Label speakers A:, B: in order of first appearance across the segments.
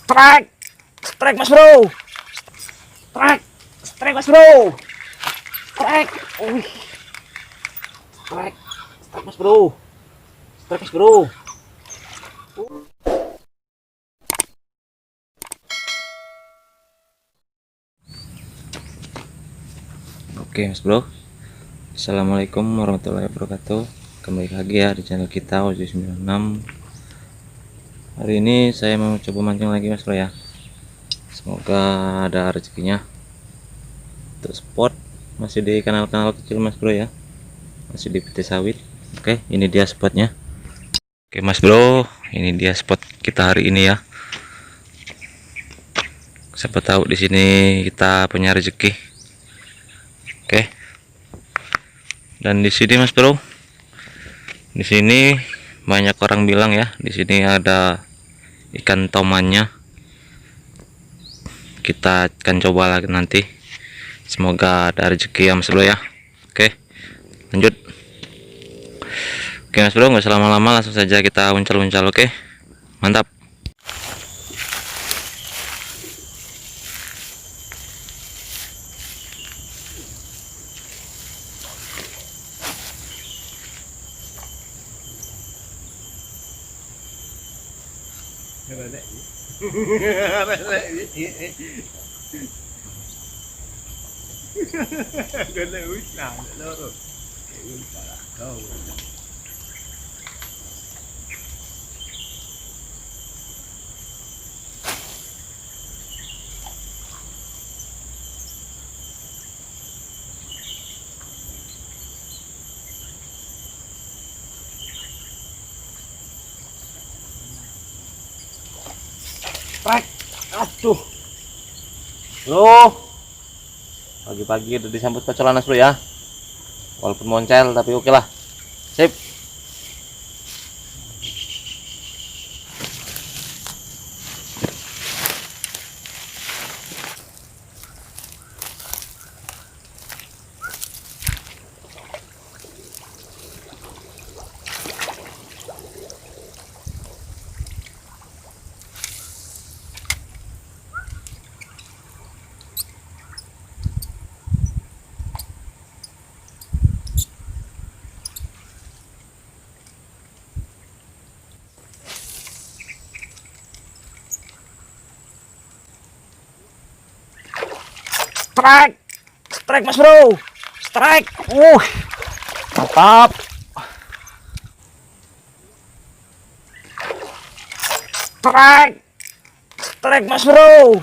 A: Strike, strike mas bro, strike, strike mas bro, strike, strike, strike mas bro, strike mas bro. Oke mas bro, assalamualaikum warahmatullahi wabarakatuh. Kembali lagi ya di channel kita Ojo 96. Hari ini saya mau coba mancing lagi mas bro ya. Semoga ada rezekinya. Untuk spot masih di kanal-kanal kecil mas bro ya, masih di PT Sawit. Oke, ini dia spotnya. Oke mas bro, ini dia spot kita hari ini ya. Siapa tahu di sini kita punya rezeki. Oke. Dan di sini mas bro, di sini banyak orang bilang ya, di sini ada ikan tomannya. Kita akan coba lagi nanti. Semoga ada rezeki ya mas bro ya. Oke, lanjut. Oke mas bro, nggak usah lama-lama, langsung saja kita uncal-uncal. Oke, mantap. Strike, aduh bro, pagi-pagi udah disambut kocolan mas bro ya, walaupun moncel tapi oke lah, sip. Strike, strike mas bro, strike, mantap. Strike, strike mas bro.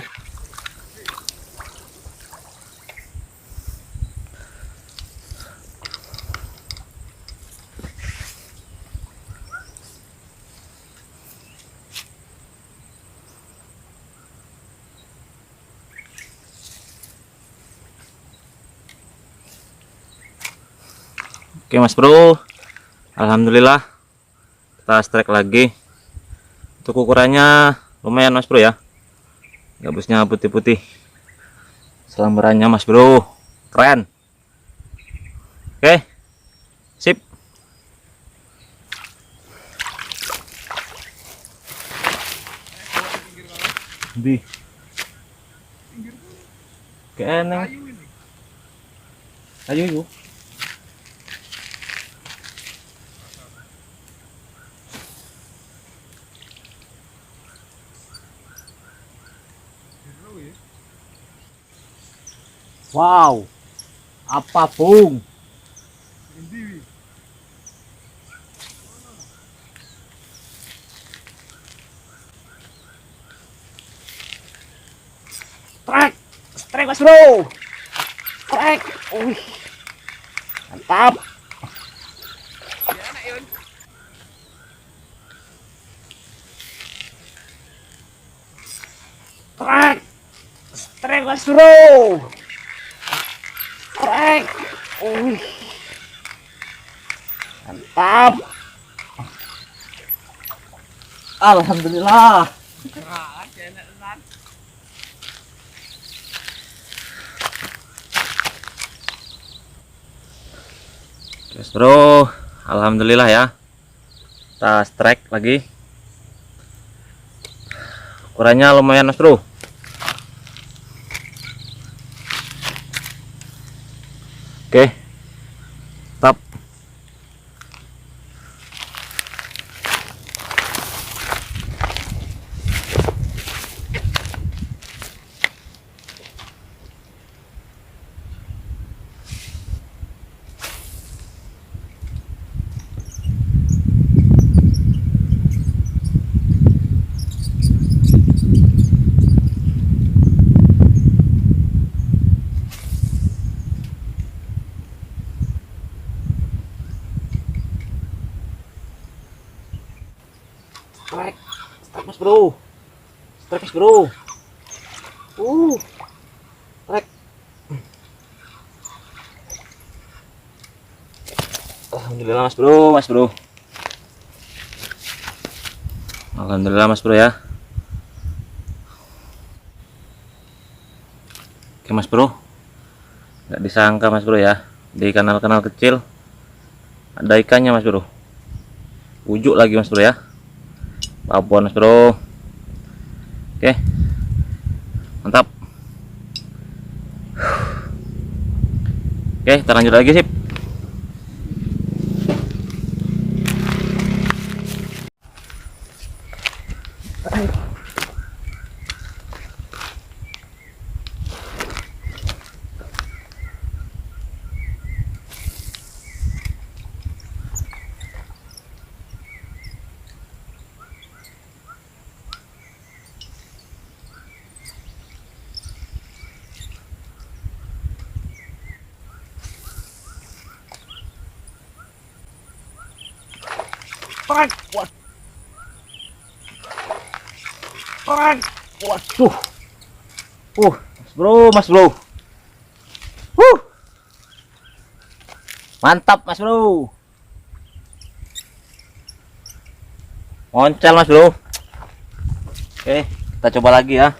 A: Oke mas bro, alhamdulillah kita strike lagi. Untuk ukurannya lumayan mas bro ya, gabusnya putih-putih, selambarannya mas bro keren. Oke, sip. Di keeneng ayo yuk. Wow, apa bung? Strike, strike mas bro, strike, mantap. Strike, strike mas bro, strike, mantap. Alhamdulillah. Terus bro, alhamdulillah ya, kita strike lagi. Ukurannya lumayan mas bro. Oke, tap. Strike, strike mas bro, strike mas bro. Strike. Alhamdulillah mas bro, Alhamdulillah mas bro ya. Oke mas bro, nggak disangka mas bro ya, di kanal-kanal kecil ada ikannya mas bro. Ujuk lagi mas bro ya, babon mas bro. Oke, mantap. Oke, kita lanjut lagi sip. Waduh. Mas bro. Mantap mas bro. Moncal mas bro. Oke, kita coba lagi ya.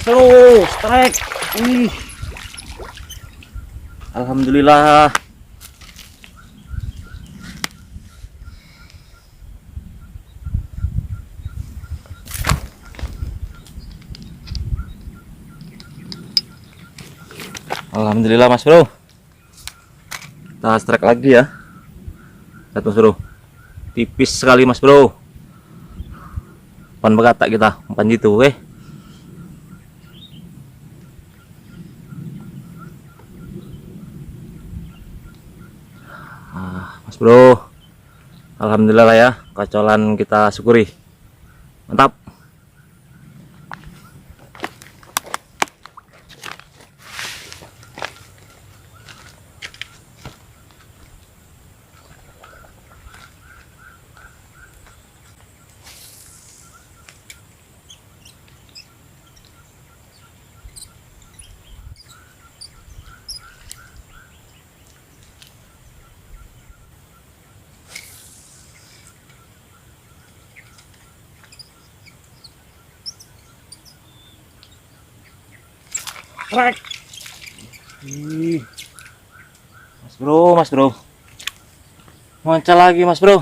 A: Terus strike. Alhamdulillah. Alhamdulillah mas bro. Kita strike lagi ya. Lihat mas bro, tipis sekali mas bro. Pan berkata kita umpan gitu. Oke, mas bro, alhamdulillah lah ya, kacolan kita syukuri. Mantap. Strike. Mas bro, moncal lagi mas bro.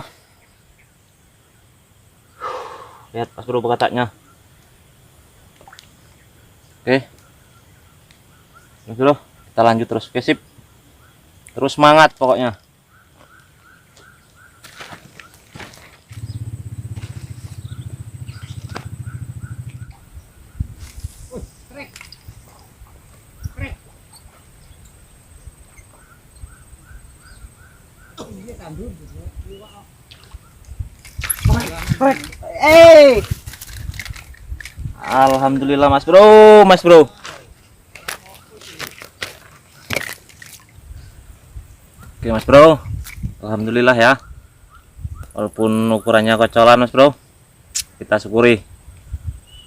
A: Lihat mas bro bekatanya. Oke, mas bro, kita lanjut terus. Oke sip, terus semangat pokoknya. Alhamdulillah mas bro. Oke mas bro, alhamdulillah ya. Walaupun ukurannya kocolan mas bro, kita syukuri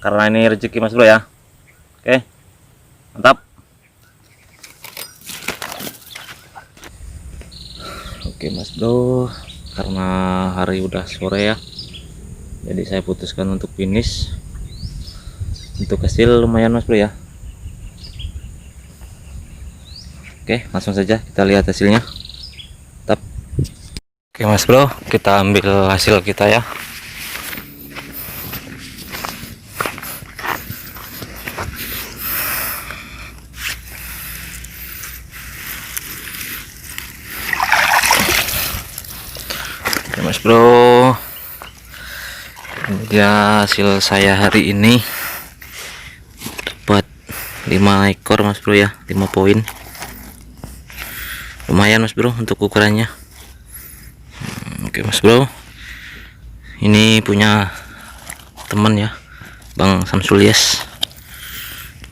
A: karena ini rezeki mas bro ya. Oke, mantap. Oke mas bro, karena hari udah sore ya, jadi saya putuskan untuk finish. Untuk hasil lumayan mas bro ya. Oke, langsung saja kita lihat hasilnya. Mantap. Oke mas bro, kita ambil hasil kita ya. Oke mas bro, ini dia hasil saya hari ini. Dapat 5 ekor mas bro ya, 5 poin. Lumayan mas bro untuk ukurannya. Oke mas bro, ini punya teman ya, Bang Samsul Yes,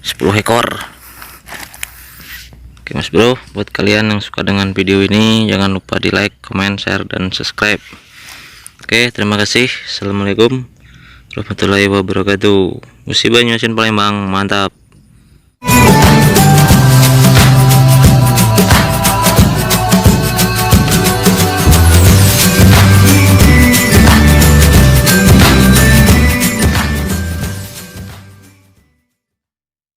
A: 10 ekor. Oke mas bro, buat kalian yang suka dengan video ini, jangan lupa di like, comment, share, dan subscribe. Oke, terima kasih. Assalamualaikum warahmatullahi wabarakatuh. Musibah Nyusin Palembang, mantap.